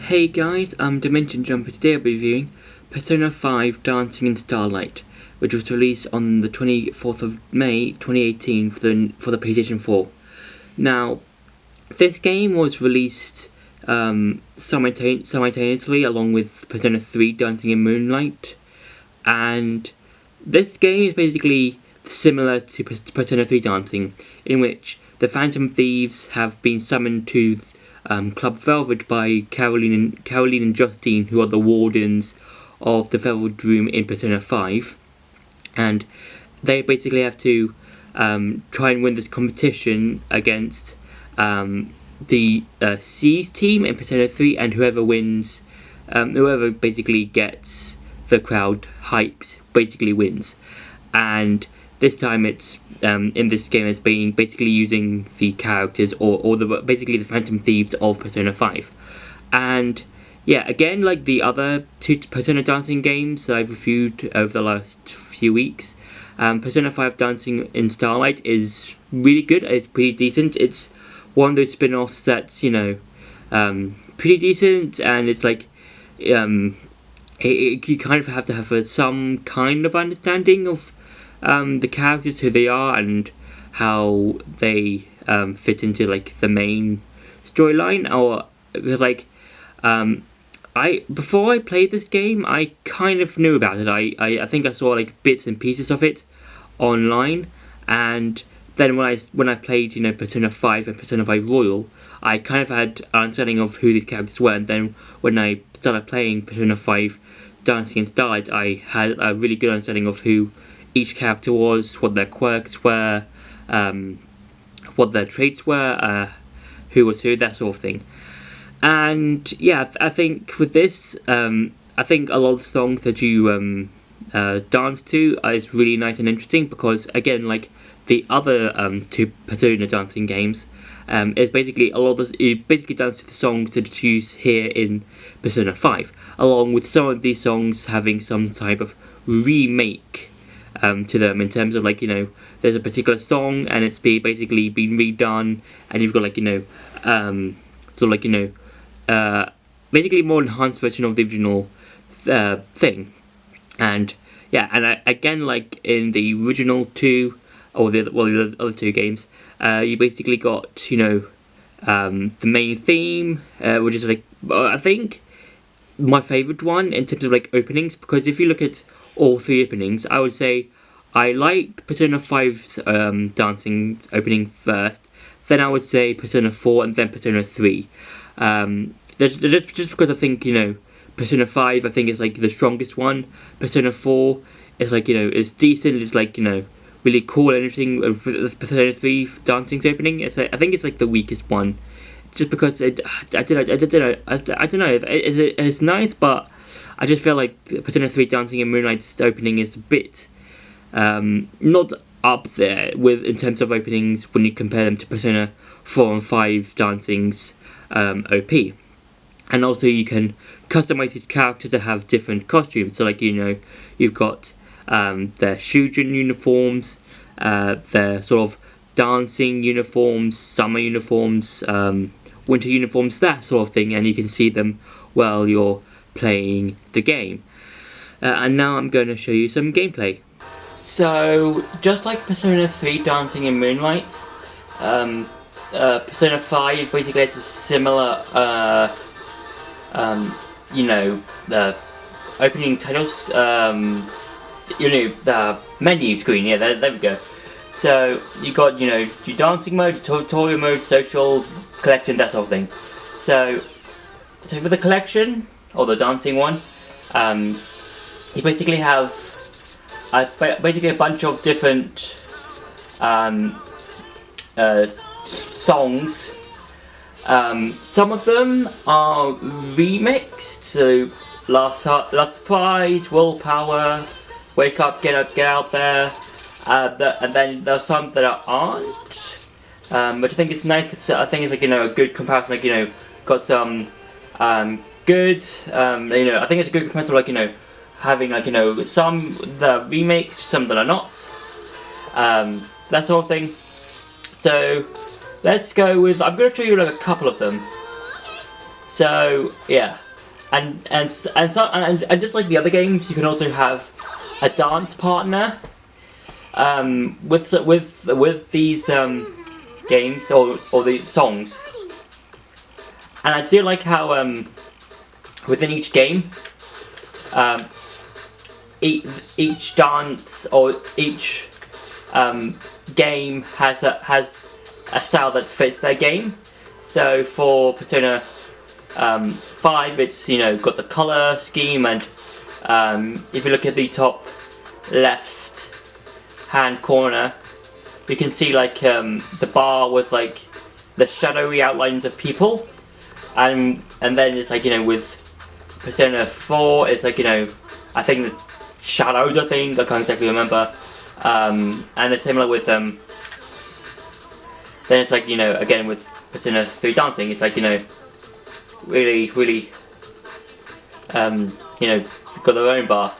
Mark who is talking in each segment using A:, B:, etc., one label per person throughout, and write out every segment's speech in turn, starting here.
A: Hey guys, I'm Dimension Jumper. Today I'll be reviewing Persona 5 Dancing in Starlight, which was released on the 24th of May 2018 for the PlayStation 4. Now, this game was released simultaneously along with Persona 3 Dancing in Moonlight, and this game is basically similar to Persona 3 Dancing, in which the Phantom Thieves have been summoned to Club Velvet by Caroline and Justine, who are the wardens of the Velvet Room in Persona 5, and they basically have to try and win this competition against the C's team in Persona 3, and whoever wins, whoever basically gets the crowd hyped basically wins. And this time it's in this game it's being basically using the characters or basically the Phantom Thieves of Persona 5. And yeah, again, like the other two Persona Dancing games that I've reviewed over the last few weeks, Persona 5 Dancing in Starlight is really good. It's pretty decent. It's one of those spin-offs that's, pretty decent, and it's like you kind of have to have some kind of understanding of the characters, who they are, and how they fit into like the main storyline. Or like before I played this game, I kind of knew about it. I think I saw like bits and pieces of it online, and then when I played Persona 5 and Persona 5 Royal, I kind of had an understanding of who these characters were. And then when I started playing Persona 5 Dancing in Starlight, I had a really good understanding of who each character was, what their quirks were, what their traits were, who was who, that sort of thing. And yeah, I think with this, I think a lot of the songs that you dance to is really nice and interesting, because again, like the other two Persona dancing games, is basically you basically dance to the songs that you use here in Persona 5, along with some of these songs having some type of remake to them, in terms of like, there's a particular song and it's basically been redone, and you've got like, basically more enhanced version of the original thing. And yeah, and again, like in the original two, or the other two games, you basically got the main theme, which is like I think my favourite one in terms of like openings, because if you look at all three openings, I would say I like Persona 5's dancing opening first, then I would say Persona 4, and then Persona 3. Just because I think, Persona 5 I think is like the strongest one. Persona 4 is like, it's decent, it's like, really cool and interesting. Persona 3 dancing's opening, I think it's like the weakest one, just because I don't know, it's nice, but I just feel like Persona 3 Dancing in Moonlight's opening is a bit not up there in terms of openings when you compare them to Persona 4 and 5 Dancing's OP. And also you can customize each character to have different costumes. So like, you've got their Shujin uniforms, their sort of dancing uniforms, summer uniforms, winter uniforms, that sort of thing, and you can see them while you're playing the game. And now I'm going to show you some gameplay. So, just like Persona 3 Dancing in Moonlight, Persona 5 basically has a similar, the opening titles, the menu screen, yeah, there we go. So, you got, your dancing mode, tutorial mode, social, collection, that sort of thing. So for the collection, or the dancing one, you basically have basically a bunch of different songs. Some of them are remixed, so Last Surprise, Willpower, Wake Up, Get Out There, and then there are some that aren't. But I think it's nice, because I think it's like, a good comparison, like, got some good, I think it's a good comparison, like, having like, some that are remakes, some that are not, that sort of thing. So let's go with, I'm going to show you like a couple of them. So yeah, and just like the other games, you can also have a dance partner. With these games or the songs, and I do like how within each game, each dance or each game has a style that fits their game. So for Persona 5, it's got the color scheme, and if you look at the top left hand corner, you can see like the bar with like the shadowy outlines of people, and then it's like with Persona 4, it's like I think the shadows. I can't exactly remember, and it's similar with then it's like again with Persona 3 dancing, it's like really got their own bar.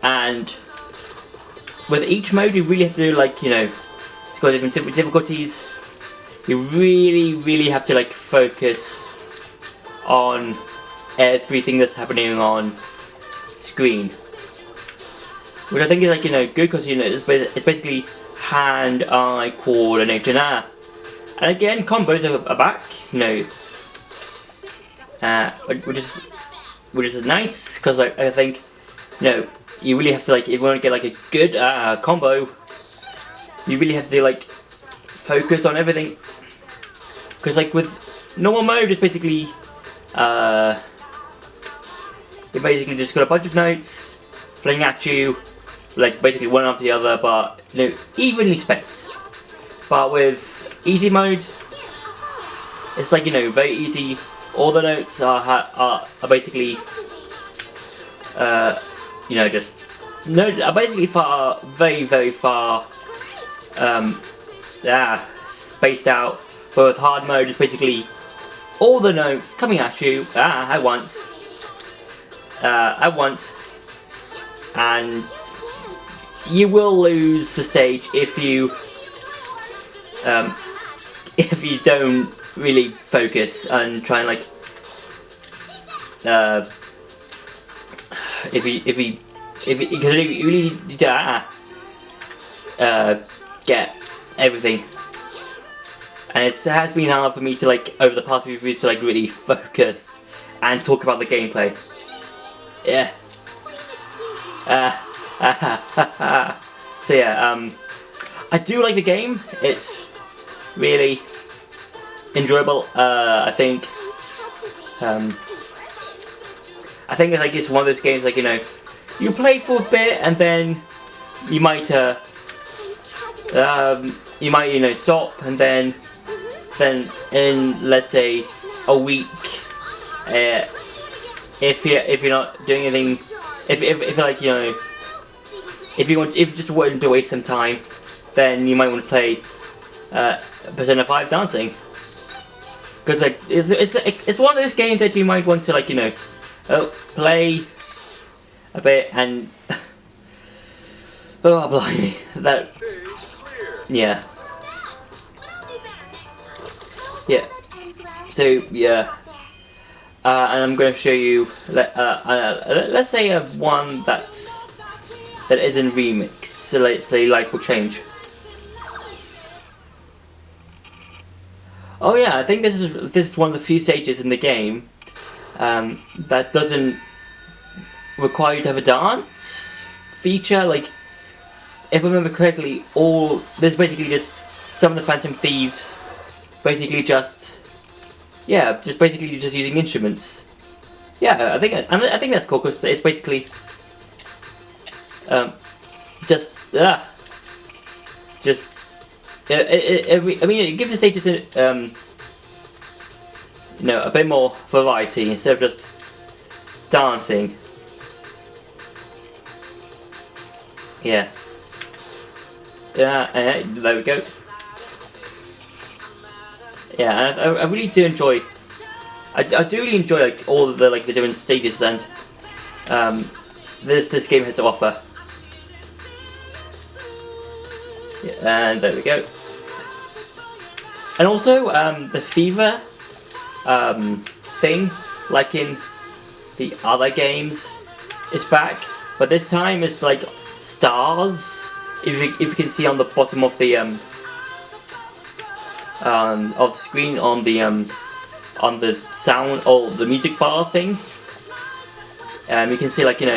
A: And with each mode, you really have to it's got different difficulties. You really have to focus on everything that's happening on screen, which I think is good, because it's basically hand-eye coordination. And again, combos are back, which is nice, because I think you really have to if you want to get a good combo, you really have to focus on everything, because with normal mode, it's basically you basically just got a bunch of notes flying at you, basically one after the other, but evenly spaced. But with easy mode, it's very easy. All the notes are basically are basically very far spaced out. But with hard mode, it's basically all the notes coming at you at once, and you will lose the stage if you don't really focus and try and because you really need to get everything. And it has been hard for me to over the past few reviews to really focus and talk about the gameplay. Yeah. So yeah, I do like the game. It's really enjoyable. I think it's one of those games you play for a bit, and then you might stop, and then in, let's say, a week, if you're not doing anything, if you just want to waste some time, then you might want to play Persona 5 Dancing, because it's one of those games that you might want to play a bit, and oh blimey, that yeah. So yeah, and I'm going to show you. Let's say one that isn't remixed. So let's say life will change. Oh yeah, I think this is one of the few stages in the game that doesn't require you to have a dance feature. If I remember correctly, there's basically just some of the Phantom Thieves basically just using instruments. Yeah, I think that's cool, because it's basically I mean, it gives the stages a bit more variety instead of just dancing. Yeah. There we go. Yeah, and I really do enjoy. I do really enjoy all of the the different stages and this game has to offer. Yeah, and there we go. And also the fever thing, like in the other games, is back. But this time it's like stars. If you can see on the bottom of the screen on the sound or the music bar thing, you can see like you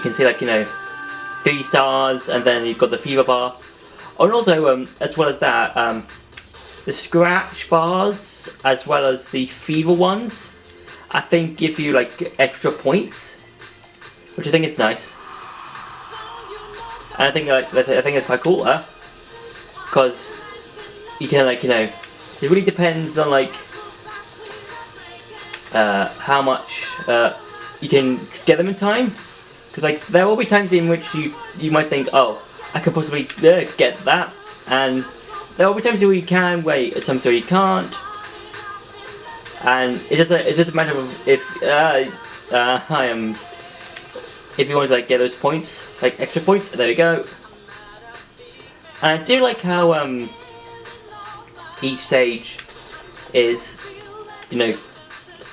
A: can see like 3 stars, and then you've got the fever bar. Oh, and also as well as that, the scratch bars as well as the fever ones, I think give you like extra points, which I think is nice. And I think it's quite cool, because you can it really depends on like how much you can get them in time. Because like there will be times in which you might think, oh, I could possibly get that, and there will be times where you can wait, times where you can't, and it's just a matter of if if you want to like get those points, like extra points. There we go. And I do like how each stage is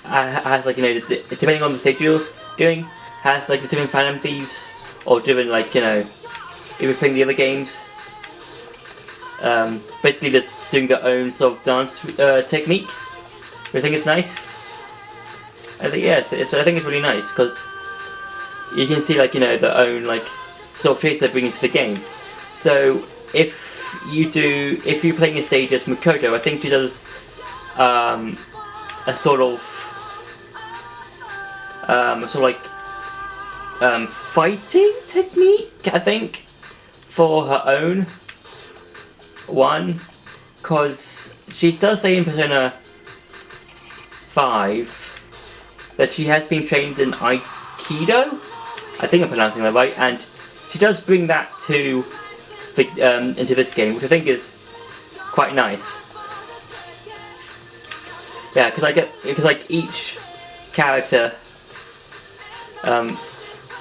A: has like depending on the stage you're doing, has like the different Phantom Thieves or different like if you're playing the other games, basically just doing their own sort of dance technique. I think it's nice. I think I think it's really nice because you can see like their own like sort of traits they bring into the game. So if you're playing a stage as Makoto, I think she does a sort of fighting technique, I think, for her own one, because she does say in Persona 5 that she has been trained in Aikido. I think I'm pronouncing that right, and she does bring that to the into this game, which I think is quite nice. Yeah, because like each character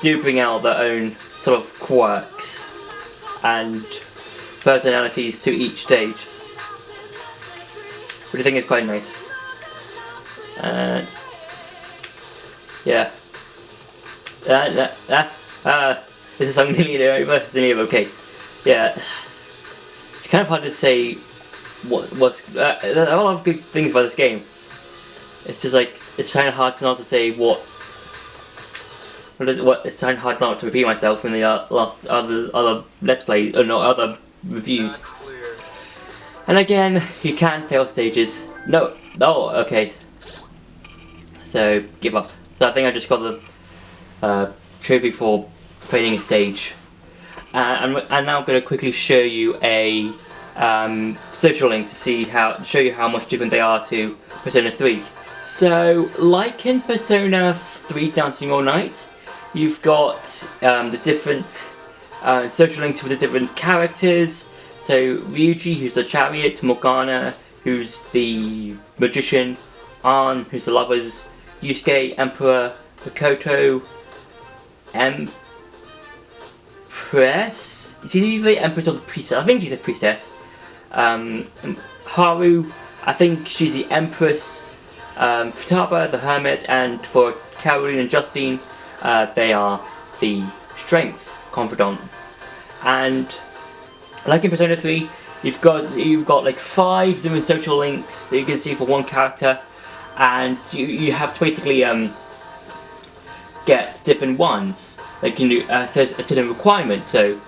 A: do bring out their own sort of quirks and personalities to each stage, which I think is quite nice. Yeah. This is something nearly over. It's nearly okay. Yeah. It's kind of hard to say what's there are a lot of good things about this game. It's just like it's kind of hard not to say what it's kind of hard not to repeat myself in the last other let's play or no other reviews. And again, you can fail stages. No, okay. So give up. So I think I just got the trophy for failing a stage. I'm now going to quickly show you a social link to show you how much different they are to Persona 3. So, like in Persona 3 Dancing All Night, you've got the different social links with the different characters. So Ryuji, who's the chariot, Morgana, who's the magician, Ann, who's the lovers, Yusuke, Emperor, Makoto, Empress? She's either the Empress or the Priestess. I think she's a Priestess. Haru, I think she's the Empress. Futaba, the Hermit, and for Caroline and Justine, they are the Strength Confidant. And like in Persona 3, you've got like 5 different social links that you can see for one character, and you have to basically get different ones. Like you do a certain requirement. So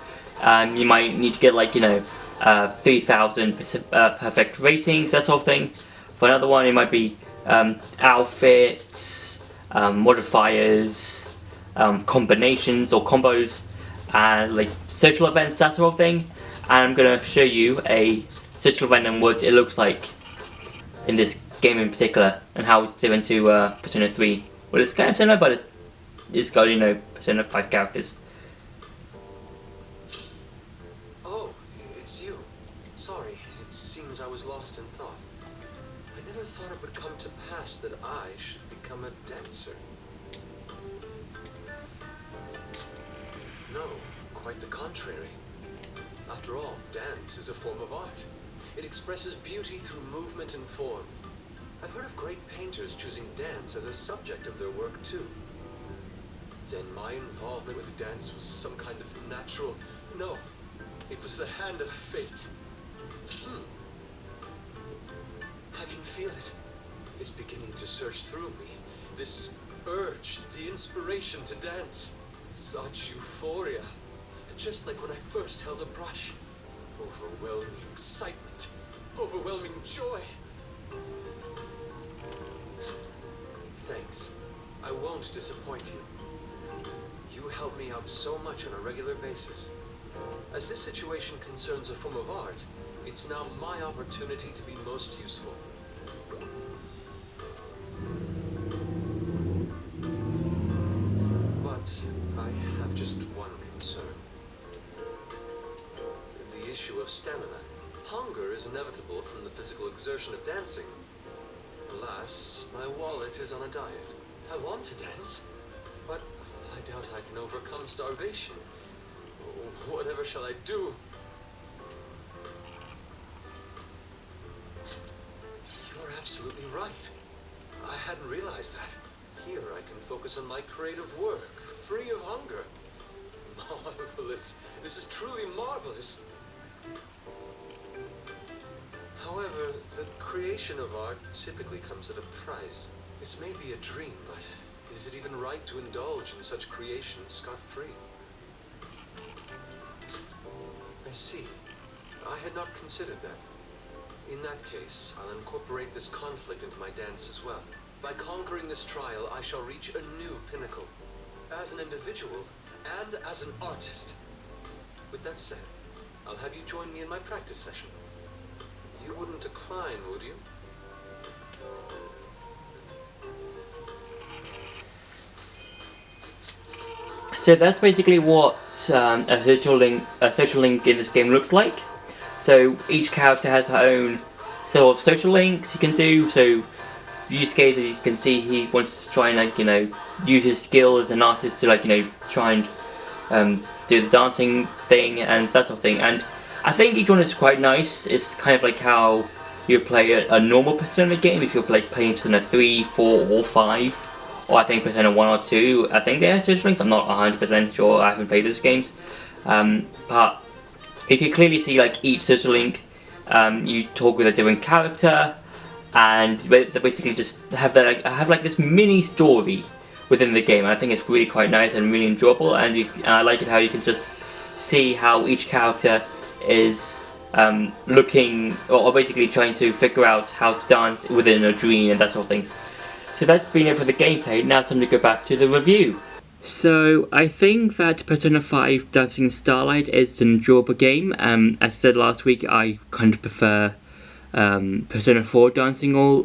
A: you might need to get like 3,000 perfect ratings, that sort of thing. For another one, it might be outfits, modifiers, combinations or combos, and like social events, that sort of thing. And I'm gonna show you a social event and what it looks like in this game in particular, and how it's different to Persona 3. Well, it's kind of similar, but it's got Persona 5 characters.
B: Oh, it's you. Sorry, it seems I was lost in thought. I never thought it would come to pass that I should become a dancer. No, quite the contrary. After all, dance is a form of art. It expresses beauty through movement and form. I've heard of great painters choosing dance as a subject of their work too. Then my involvement with dance was some kind of natural... No, it was the hand of fate. I can feel it. It's beginning to search through me. This urge, the inspiration to dance. Such euphoria. Just like when I first held a brush. Overwhelming excitement. Overwhelming joy. Thanks. I won't disappoint you. You help me out so much on a regular basis. As this situation concerns a form of art, it's now my opportunity to be most useful. But I have just one concern. The issue of stamina. Hunger is inevitable from the physical exertion of dancing. Alas, my wallet is on a diet. I want to dance, but I doubt I can overcome starvation. Whatever shall I do? You're absolutely right. I hadn't realized that. Here I can focus on my creative work, free of hunger. Marvelous. This is truly marvelous. However, the creation of art typically comes at a price. This may be a dream, but is it even right to indulge in such creation scot-free? I see. I had not considered that. In that case, I'll incorporate this conflict into my dance as well. By conquering this trial, I shall reach a new pinnacle. As an individual, and as an artist. With that said, I'll have you join me in my practice session. You wouldn't decline, would you?
A: So that's basically what a social link in this game looks like. So each character has her own sort of social links you can do. So Yusuke, as you can see, he wants to try and use his skill as an artist to try and do the dancing thing and that sort of thing. And I think each one is quite nice. It's kind of like how you play a normal Persona game. If you're playing Persona 3, 4 or 5, or I think Persona 1 or 2, I think they have social links. I'm not 100% sure, I haven't played those games. But you can clearly see each social link, you talk with a different character, and they basically just have this mini story within the game. And I think it's really quite nice and really enjoyable, and I like it how you can just see how each character is looking or basically trying to figure out how to dance within a dream and that sort of thing. So that's been it for the gameplay. Now it's time to go back to the review. So I think that Persona 5 Dancing Starlight is an enjoyable game. As I said last week, I kind of prefer Persona 4 Dancing All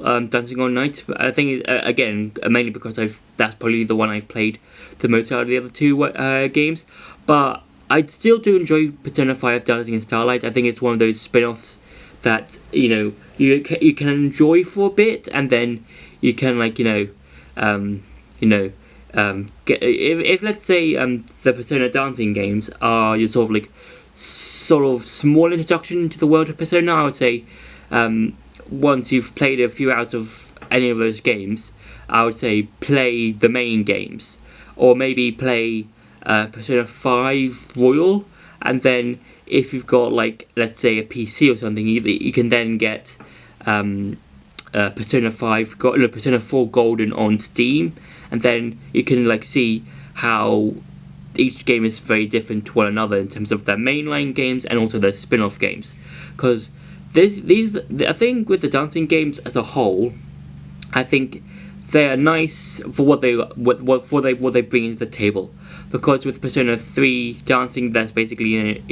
A: Night. But I think again mainly because that's probably the one I've played the most out of the other two games. But I still do enjoy Persona 5 Dancing Starlight. I think it's one of those spin-offs that you can enjoy for a bit, and then you can get if let's say the Persona dancing games are your sort of small introduction into the world of Persona. I would say once you've played a few out of any of those games, I would say play the main games, or maybe play Persona 5 Royal, and then if you've got let's say a PC or something, you can then get Persona 4 Golden on Steam, and then you can see how each game is very different to one another in terms of their mainline games and also their spin-off games. Because I think with the dancing games as a whole, I think they are nice for what they bring into the table. Because with Persona 3 dancing, that's basically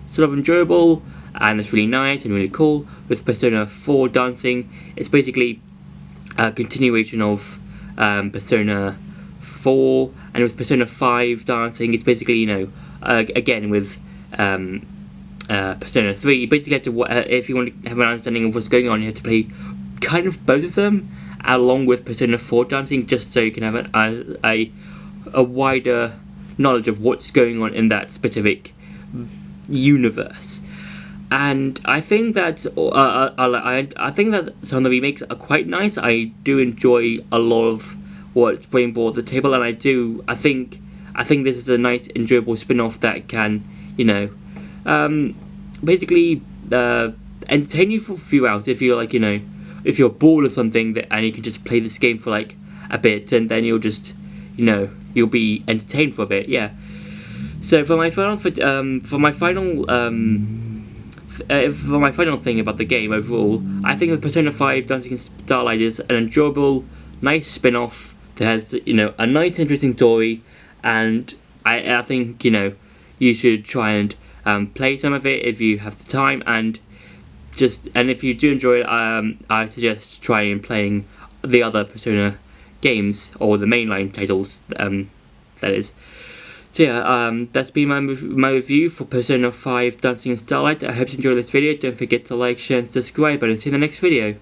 A: sort of enjoyable and it's really nice and really cool. With Persona 4 dancing, it's basically a continuation of Persona 4, and with Persona 5 dancing, it's basically again with Persona 3, you basically have to, if you want to have an understanding of what's going on, you have to play kind of both of them along with Persona 4 dancing, just so you can have a wider knowledge of what's going on in that specific universe. and I think that I think that some of the remakes are quite nice. I do enjoy a lot of what's being brought to the table, and I think this is a nice, enjoyable spin-off that can, you know, basically entertain you for a few hours if you're like, you know, if you're bored or something, and you can just play this game for like a bit, and then you'll just, you know, you'll be entertained for a bit. Yeah. So for my final for my final thing about the game overall, I think the Persona 5 Dancing Starlight is an enjoyable, nice spin-off that has, you know, a nice, interesting story, and I think, you know, you should try and play some of it if you have the time, and if you do enjoy it, I suggest trying playing the other Persona games, or the mainline titles, that is. So yeah, that's been my review for Persona 5 Dancing in Starlight. I hope you enjoyed this video. Don't forget to like, share and subscribe, and I'll see you in the next video.